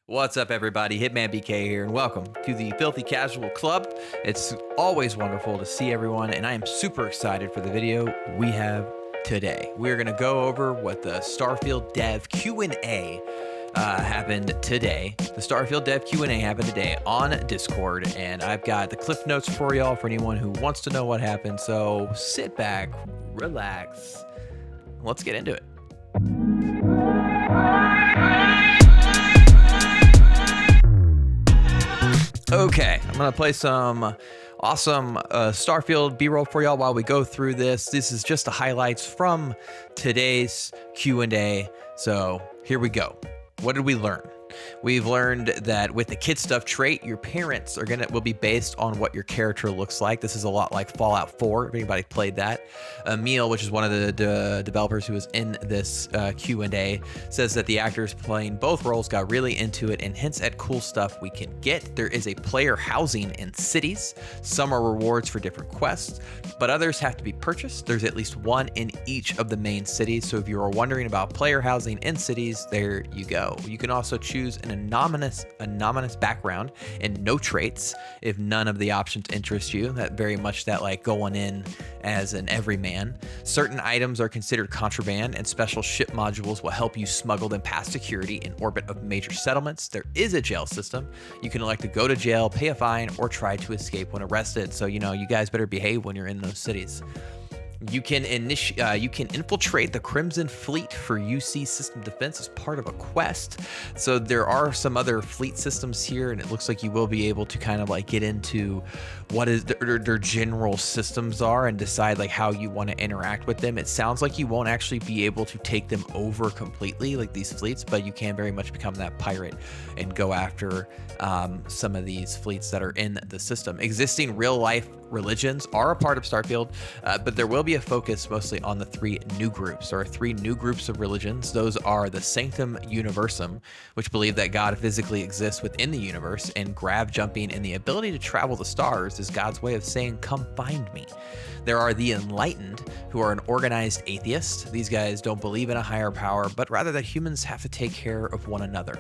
What's up, everybody? Hitmanbk here, and welcome to the Filthy Casual Club. It's always wonderful to see everyone, and I am super excited for the video we have today. We're going to go over what the Starfield Dev Q&A happened today. The Starfield Dev Q&A happened today on Discord, and I've got the cliff notes for y'all for anyone who wants to know what happened. So sit back, relax, let's get into it. Okay, I'm gonna play some awesome Starfield B-roll for y'all while we go through this. This is just the highlights from today's Q&A. So here we go. What did we learn? We've learned that with the kid stuff trait, your parents will be based on what your character looks like. This is a lot like Fallout 4, if anybody played that. Emil, which is one of the developers who was in this Q&A, says that the actors playing both roles got really into it and hints at cool stuff we can get. There is a player housing in cities. Some are rewards for different quests, but others have to be purchased. There's at least one in each of the main cities. So if you are wondering about player housing in cities, there you go. You can also choose an anonymous background and no traits if none of the options interest you. That very much that like going in as an everyman. Certain items are considered contraband, and special ship modules will help you smuggle them past security in orbit of major settlements. There is a jail system. You can elect to go to jail, pay a fine, or try to escape when arrested. So you guys better behave when you're in those cities. You can infiltrate the Crimson Fleet for UC system defense as part of a quest. So there are some other fleet systems here, and it looks like you will be able to kind of like get into what is their general systems are and decide like how you want to interact with them. It sounds like you won't actually be able to take them over completely like these fleets, but you can very much become that pirate and go after some of these fleets that are in the system. Existing real life religions are a part of Starfield, but there will be a focus mostly on the three new groups. There are three new groups of religions. Those are the Sanctum Universum, which believe that God physically exists within the universe, and grav jumping and the ability to travel the stars is God's way of saying, "Come find me." There are the Enlightened, who are an organized atheist. These guys don't believe in a higher power, but rather that humans have to take care of one another.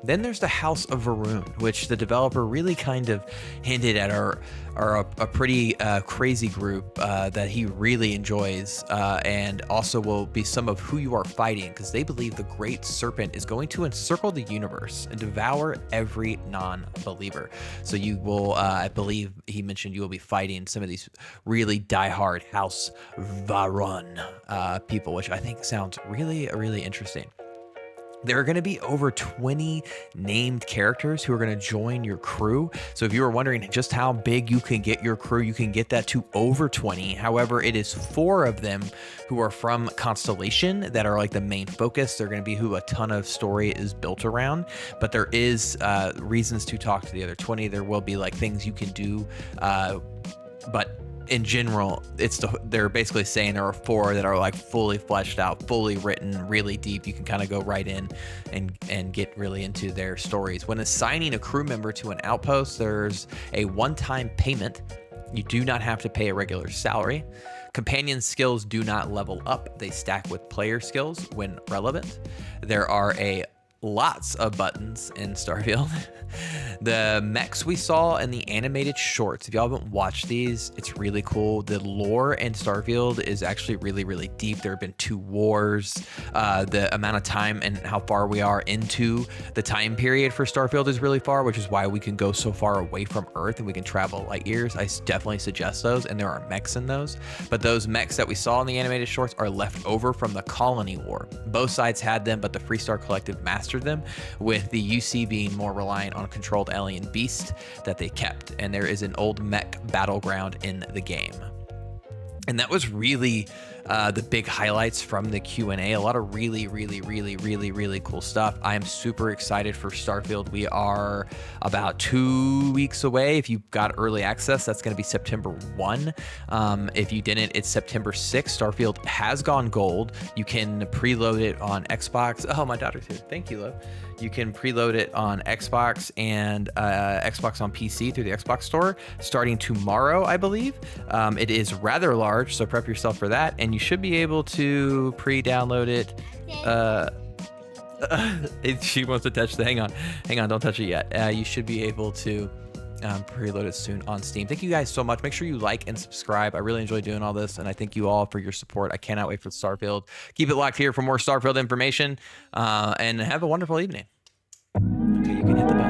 Then there's the House of Varun, which the developer really kind of hinted at are a pretty crazy group that he really enjoys, and also will be some of who you are fighting, because they believe the Great Serpent is going to encircle the universe and devour every non-believer. So you will, I believe he mentioned, you will be fighting some of these really diehard House Varun people, which I think sounds really, really interesting. There are going to be over 20 named characters who are going to join your crew. So if you were wondering just how big you can get your crew, you can get that to over 20. However, it is 4 of them who are from Constellation that are like the main focus. They're going to be who a ton of story is built around, but there is reasons to talk to the other 20. There will be like things you can do, but in general, they're basically saying there are 4 that are like fully fleshed out, fully written, really deep. You can kind of go right in and get really into their stories. When assigning a crew member to an outpost, there's a one-time payment. You do not have to pay a regular salary. Companion skills do not level up. They stack with player skills when relevant. There are lots of buttons in Starfield. The mechs we saw in the animated shorts, if y'all haven't watched these, it's really cool. The lore in Starfield is actually really, really deep. There have been 2 wars. The amount of time and how far we are into the time period for Starfield is really far, which is why we can go so far away from Earth and we can travel light years. I definitely suggest those, and there are mechs in those. But those mechs that we saw in the animated shorts are left over from the Colony War. Both sides had them, but the Freestar Collective mastered them, with the UC being more reliant on a controlled alien beast that they kept. And there is an old mech battleground in the game. And that was really the big highlights from the Q&A. A lot of really, really, really, really, really cool stuff. I am super excited for Starfield. We are about 2 weeks away. If you got early access, that's going to be September 1. If you didn't, it's September 6. Starfield has gone gold. You can preload it on Xbox. Oh, my daughter's here. Thank you, love. You can preload it on Xbox and Xbox on PC through the Xbox Store starting tomorrow, I believe. It is rather large, so prep yourself for that. And you should be able to pre-download it. She wants to touch the. Hang on, don't touch it yet. You should be able to preload it soon on Steam. Thank you guys so much. Make sure you like and subscribe. I really enjoy doing all this, and I thank you all for your support. I cannot wait for Starfield. Keep it locked here for more Starfield information, and have a wonderful evening. Okay, you can hit the button.